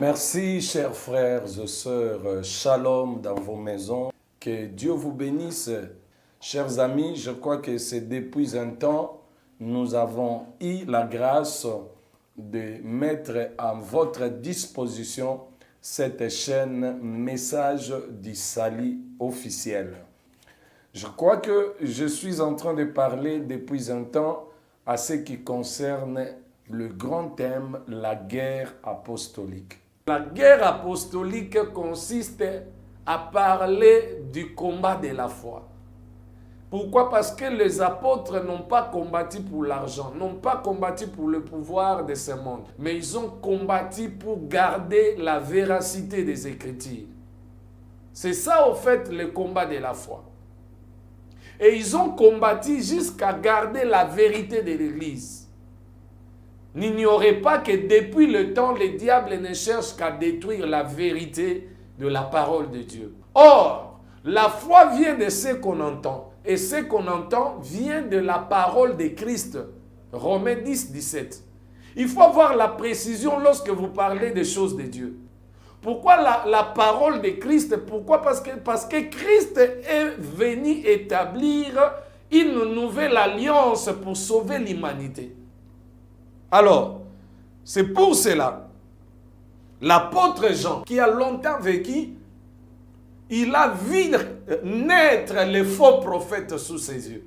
Merci, chers frères et sœurs. Shalom dans vos maisons. Que Dieu vous bénisse. Chers amis, je crois que c'est depuis un temps, nous avons eu la grâce de mettre à votre disposition cette chaîne Message du Salut officiel. Je crois que je suis en train de parler depuis un temps à ce qui concerne le grand thème, la guerre apostolique. La guerre apostolique consiste à parler du combat de la foi. Pourquoi? Parce que les apôtres n'ont pas combattu pour l'argent, n'ont pas combattu pour le pouvoir de ce monde, mais ils ont combattu pour garder la véracité des Écritures. C'est ça, au fait, le combat de la foi. Et ils ont combattu jusqu'à garder la vérité de l'Église. N'ignorez pas que depuis le temps, le diable ne cherche qu'à détruire la vérité de la parole de Dieu. Or, la foi vient de ce qu'on entend. Et ce qu'on entend vient de la parole de Christ. Romains 10, 17. Il faut avoir la précision lorsque vous parlez des choses de Dieu. Pourquoi la parole de Christ? Pourquoi? Parce que Christ est venu établir une nouvelle alliance pour sauver l'humanité. Alors, c'est pour cela, l'apôtre Jean, qui a longtemps vécu, il a vu naître les faux prophètes sous ses yeux.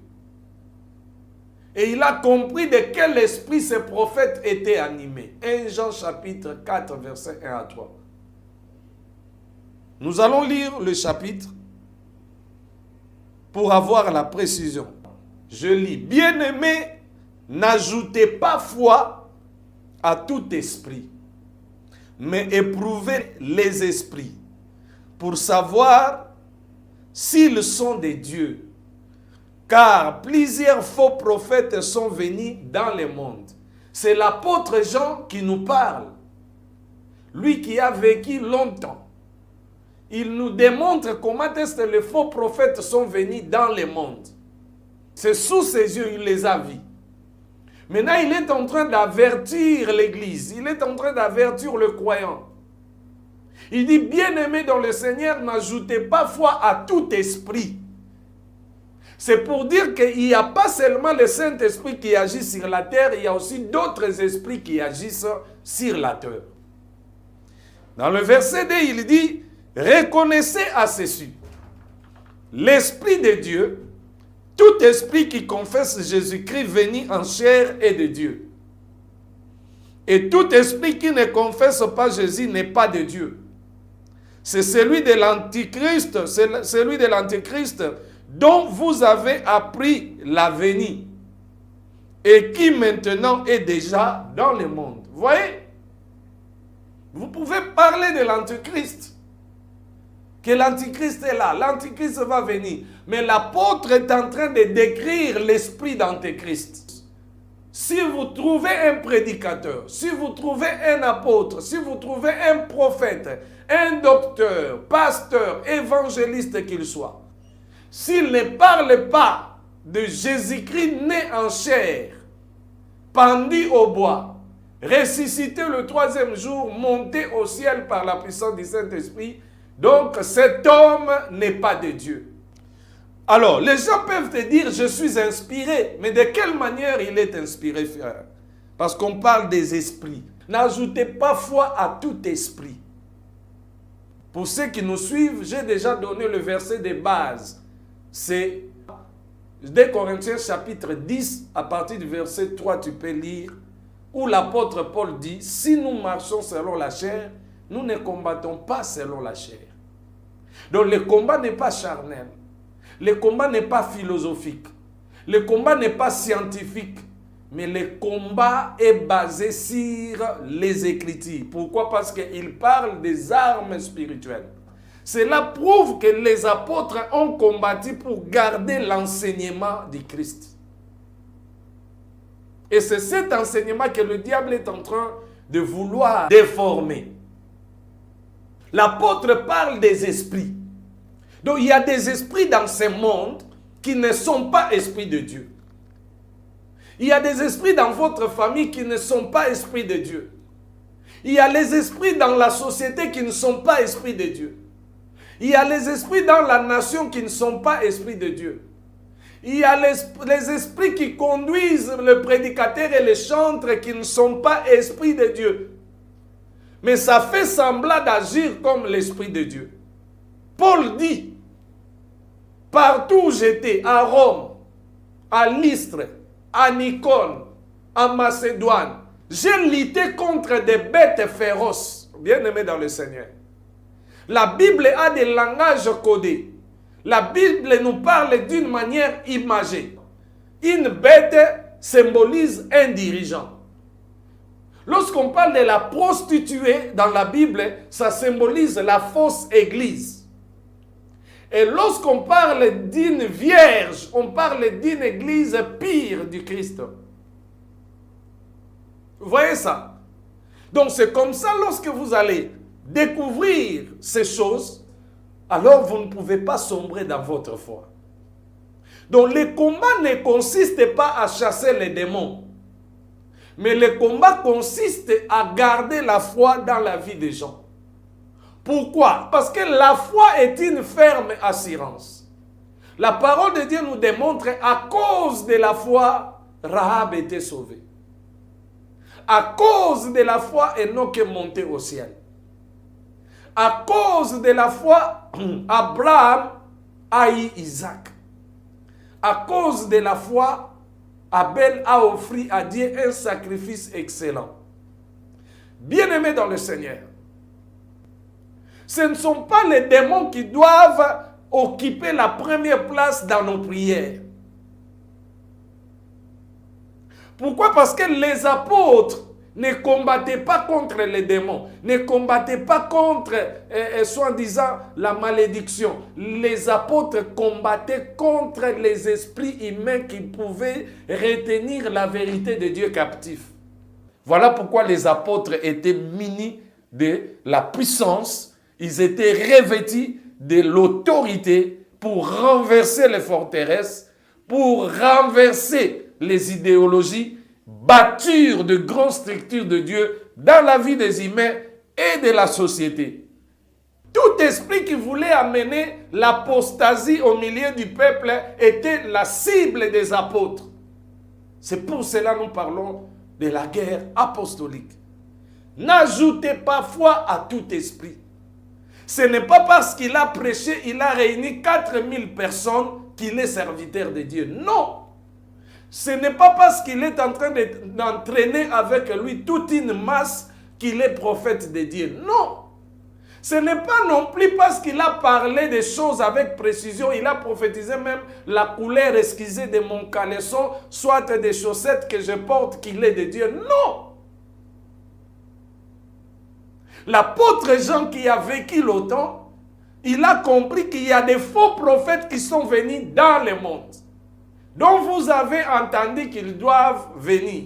Et il a compris de quel esprit ces prophètes étaient animés. 1 Jean chapitre 4, versets 1 à 3. Nous allons lire le chapitre pour avoir la précision. Je lis. Bien-aimés, n'ajoutez pas foi à tout esprit, mais éprouvez les esprits pour savoir s'ils sont des dieux. Car plusieurs faux prophètes sont venus dans le monde. C'est l'apôtre Jean qui nous parle. Lui qui a vécu longtemps. Il nous démontre comment est-ce que les faux prophètes sont venus dans le monde. C'est sous ses yeux, il les a vus. Maintenant, il est en train d'avertir l'Église. Il est en train d'avertir le croyant. Il dit, bien-aimés dans le Seigneur, n'ajoutez pas foi à tout esprit. C'est pour dire qu'il n'y a pas seulement le Saint-Esprit qui agit sur la terre, il y a aussi d'autres esprits qui agissent sur la terre. Dans le verset 2, il dit, reconnaissez à ceci, l'Esprit de Dieu, tout esprit qui confesse Jésus-Christ venu en chair est de Dieu. Et tout esprit qui ne confesse pas Jésus n'est pas de Dieu. C'est celui de l'Antichrist, celui de l'Antichrist dont vous avez appris la venue et qui maintenant est déjà dans le monde. Vous voyez? Vous pouvez parler de l'Antichrist. Que l'Antichrist est là, l'Antichrist va venir. Mais l'apôtre est en train de décrire l'esprit d'Antichrist. Si vous trouvez un prédicateur, si vous trouvez un apôtre, si vous trouvez un prophète, un docteur, pasteur, évangéliste qu'il soit, s'il ne parle pas de Jésus-Christ né en chair, pendu au bois, ressuscité le troisième jour, monté au ciel par la puissance du Saint-Esprit, donc cet homme n'est pas de Dieu. Alors, les gens peuvent te dire, je suis inspiré. Mais de quelle manière il est inspiré, frère? Parce qu'on parle des esprits. N'ajoutez pas foi à tout esprit. Pour ceux qui nous suivent, j'ai déjà donné le verset de base. C'est 2 Corinthiens chapitre 10, à partir du verset 3, tu peux lire, où l'apôtre Paul dit, si nous marchons selon la chair, nous ne combattons pas selon la chair. Donc le combat n'est pas charnel. Le combat n'est pas philosophique. Le combat n'est pas scientifique. Mais le combat est basé sur les Écritures. Pourquoi? Parce qu'il parle des armes spirituelles. Cela prouve que les apôtres ont combattu pour garder l'enseignement du Christ. Et c'est cet enseignement que le diable est en train de vouloir déformer. L'apôtre parle des esprits. Donc il y a des esprits dans ce monde qui ne sont pas esprits de Dieu. Il y a des esprits dans votre famille qui ne sont pas esprits de Dieu. Il y a les esprits dans la société qui ne sont pas esprits de Dieu. Il y a les esprits dans la nation qui ne sont pas esprits de Dieu. Il y a les esprits qui conduisent le prédicateur et les chantres qui ne sont pas esprits de Dieu. Mais ça fait semblant d'agir comme l'esprit de Dieu. Paul dit, partout où j'étais, à Rome, à Lystre, à Nicône, à Macédoine, j'ai lutté contre des bêtes féroces, bien-aimés dans le Seigneur. La Bible a des langages codés. La Bible nous parle d'une manière imagée. Une bête symbolise un dirigeant. Lorsqu'on parle de la prostituée dans la Bible, ça symbolise la fausse église. Et lorsqu'on parle d'une vierge, on parle d'une église pire du Christ. Vous voyez ça? Donc c'est comme ça, lorsque vous allez découvrir ces choses, alors vous ne pouvez pas sombrer dans votre foi. Donc le combat ne consiste pas à chasser les démons, mais le combat consiste à garder la foi dans la vie des gens. Pourquoi? Parce que la foi est une ferme assurance. La parole de Dieu nous démontre à cause de la foi, Rahab était sauvée. À cause de la foi, Enoch est monté au ciel. À cause de la foi, Abraham a eu Isaac. À cause de la foi, Abel a offert à Dieu un sacrifice excellent. Bien-aimés dans le Seigneur, ce ne sont pas les démons qui doivent occuper la première place dans nos prières. Pourquoi? Parce que les apôtres ne combattaient pas contre les démons, ne combattaient pas contre, soi-disant, la malédiction. Les apôtres combattaient contre les esprits humains qui pouvaient retenir la vérité de Dieu captif. Voilà pourquoi les apôtres étaient munis de la puissance, ils étaient revêtus de l'autorité pour renverser les forteresses, pour renverser les idéologies, bâtir de grandes structures de Dieu dans la vie des humains et de la société. Tout esprit qui voulait amener l'apostasie au milieu du peuple était la cible des apôtres. C'est pour cela que nous parlons de la guerre apostolique. N'ajoutez pas foi à tout esprit. Ce n'est pas parce qu'il a prêché, il a réuni 4000 personnes qu'il est serviteur de Dieu. Non! Ce n'est pas parce qu'il est en train d'entraîner avec lui toute une masse qu'il est prophète de Dieu. Non! Ce n'est pas non plus parce qu'il a parlé des choses avec précision, il a prophétisé même la couleur esquissée de mon caleçon, soit des chaussettes que je porte, qu'il est de Dieu. Non! L'apôtre Jean qui a vécu longtemps, il a compris qu'il y a des faux prophètes qui sont venus dans le monde, dont vous avez entendu qu'ils doivent venir.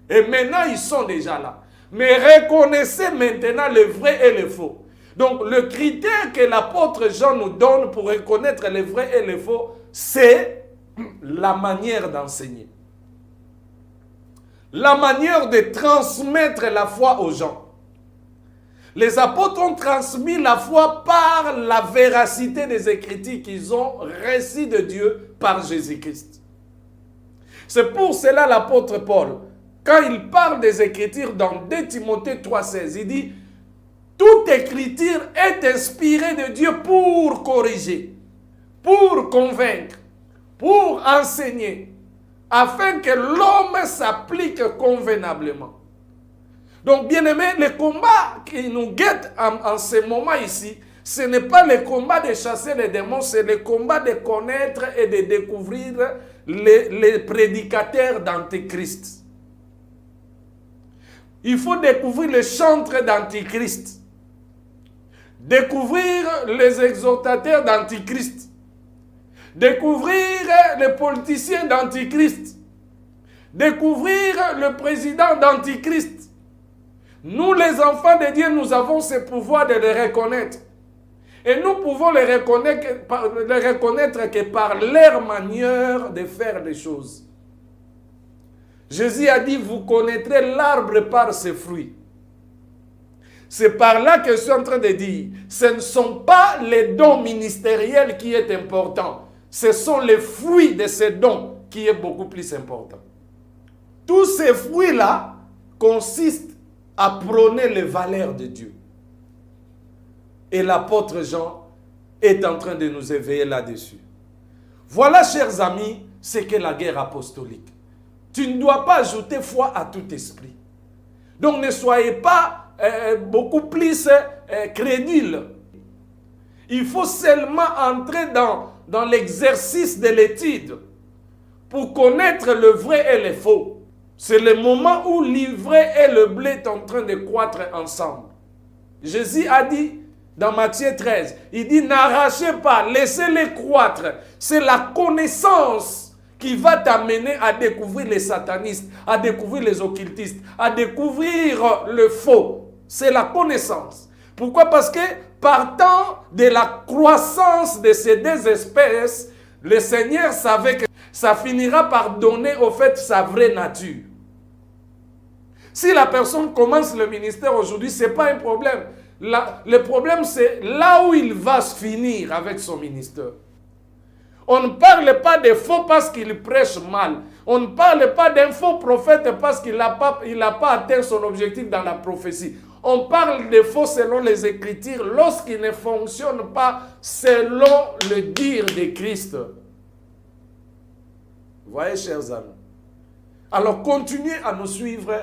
Et maintenant, ils sont déjà là. Mais reconnaissez maintenant le vrai et le faux. Donc, le critère que l'apôtre Jean nous donne pour reconnaître le vrai et le faux, c'est la manière d'enseigner. La manière de transmettre la foi aux gens. Les apôtres ont transmis la foi par la véracité des Écritures qu'ils ont reçues de Dieu par Jésus-Christ. C'est pour cela l'apôtre Paul, quand il parle des Écritures dans 2 Timothée 3,16, il dit « Toute Écriture est inspirée de Dieu pour corriger, pour convaincre, pour enseigner, afin que l'homme s'applique convenablement. » Donc, bien aimé, le combat qui nous guette en ce moment ici, ce n'est pas le combat de chasser les démons, c'est le combat de connaître et de découvrir les prédicateurs d'Antichrist. Il faut découvrir les chantres d'Antichrist, découvrir les exhortateurs d'Antichrist, découvrir les politiciens d'Antichrist, découvrir le président d'Antichrist. Nous, les enfants de Dieu, nous avons ce pouvoir de les reconnaître. Et nous pouvons les reconnaître que par leur manière de faire les choses. Jésus a dit, vous connaîtrez l'arbre par ses fruits. C'est par là que je suis en train de dire, ce ne sont pas les dons ministériels qui est important. Ce sont les fruits de ces dons qui est beaucoup plus important. Tous ces fruits-là consistent à prôner les valeurs de Dieu. Et l'apôtre Jean est en train de nous éveiller là-dessus. Voilà, chers amis, ce qu'est la guerre apostolique. Tu ne dois pas ajouter foi à tout esprit. Donc ne soyez pas beaucoup plus crédule. Il faut seulement entrer dans l'exercice de l'étude pour connaître le vrai et le faux. C'est le moment où l'ivraie et le blé sont en train de croître ensemble. Jésus a dit dans Matthieu 13, il dit n'arrachez pas, laissez-les croître. C'est la connaissance qui va t'amener à découvrir les satanistes, à découvrir les occultistes, à découvrir le faux. C'est la connaissance. Pourquoi? Parce que partant de la croissance de ces deux espèces, le Seigneur savait que ça finira par donner au fait sa vraie nature. Si la personne commence le ministère aujourd'hui, ce n'est pas un problème. Le problème, c'est là où il va se finir avec son ministère. On ne parle pas des faux parce qu'il prêche mal. On ne parle pas d'un faux prophète parce qu'il n'a pas atteint son objectif dans la prophétie. On parle des faux selon les Écritures lorsqu'ils ne fonctionnent pas selon le dire de Christ. Vous voyez, chers amis. Alors, continuez à nous suivre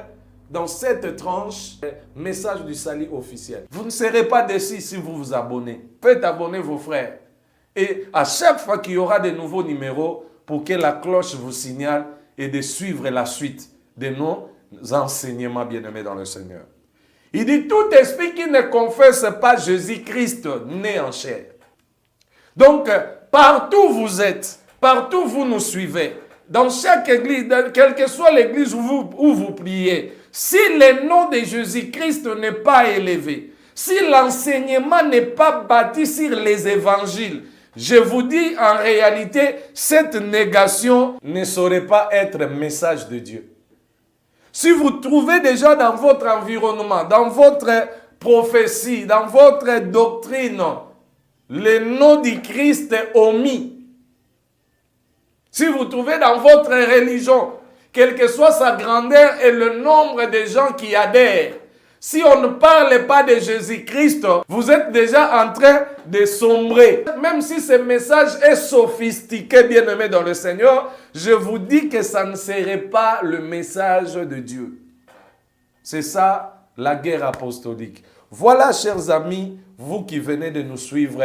dans cette tranche, message du salut officiel. Vous ne serez pas déçus si vous vous abonnez. Faites abonner vos frères. Et à chaque fois qu'il y aura de nouveaux numéros, pour que la cloche vous signale et de suivre la suite de nos enseignements bien-aimés dans le Seigneur. Il dit, tout esprit qui ne confesse pas Jésus-Christ né en chair. Donc, partout où vous êtes, partout où vous nous suivez, dans chaque église, quelle que soit l'église où vous priez, si le nom de Jésus-Christ n'est pas élevé, si l'enseignement n'est pas bâti sur les évangiles, je vous dis en réalité, cette négation ne saurait pas être un message de Dieu. Si vous trouvez déjà dans votre environnement, dans votre prophétie, dans votre doctrine, le nom du Christ est omis. Si vous trouvez dans votre religion, quelle que soit sa grandeur et le nombre de gens qui adhèrent, si on ne parle pas de Jésus-Christ, vous êtes déjà en train de sombrer. Même si ce message est sophistiqué, bien-aimé dans le Seigneur, je vous dis que ça ne serait pas le message de Dieu. C'est ça, la guerre apostolique. Voilà, chers amis, vous qui venez de nous suivre,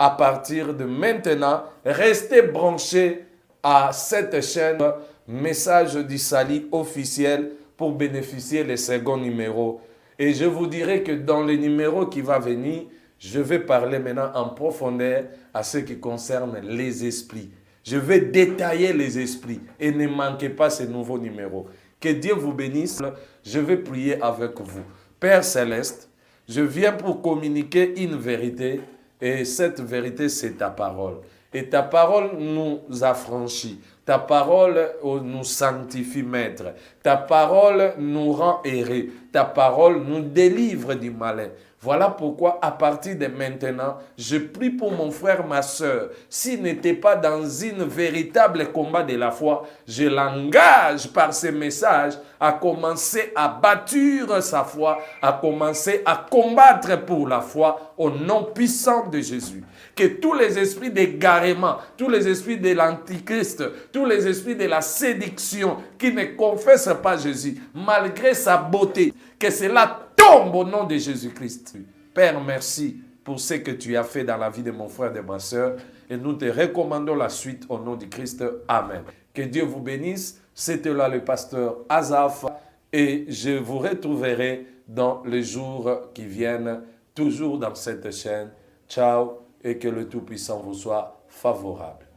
à partir de maintenant, restez branchés à cette chaîne Message du salut officiel pour bénéficier des seconds numéros. Et je vous dirai que dans les numéros qui vont venir, je vais parler maintenant en profondeur à ce qui concerne les esprits. Je vais détailler les esprits et ne manquez pas ces nouveaux numéros. Que Dieu vous bénisse. Je vais prier avec vous. Père Céleste, je viens pour communiquer une vérité et cette vérité, c'est ta parole. Et ta parole nous affranchit. Ta parole nous sanctifie, Maître. Ta parole nous rend heureux. Ta parole nous délivre du malin. Voilà pourquoi, à partir de maintenant, je prie pour mon frère, ma soeur. S'il n'était pas dans un véritable combat de la foi, je l'engage par ces messages à commencer à bâtir sa foi, à commencer à combattre pour la foi au nom puissant de Jésus. Que tous les esprits d'égarement, tous les esprits de l'antichrist, tous les esprits de la séduction qui ne confessent pas Jésus, malgré sa beauté, que cela tombe au nom de Jésus-Christ. Père, merci pour ce que tu as fait dans la vie de mon frère et de ma soeur. Et nous te recommandons la suite au nom du Christ. Amen. Que Dieu vous bénisse. C'était là le pasteur Azaf. Et je vous retrouverai dans les jours qui viennent, toujours dans cette chaîne. Ciao et que le Tout-Puissant vous soit favorable.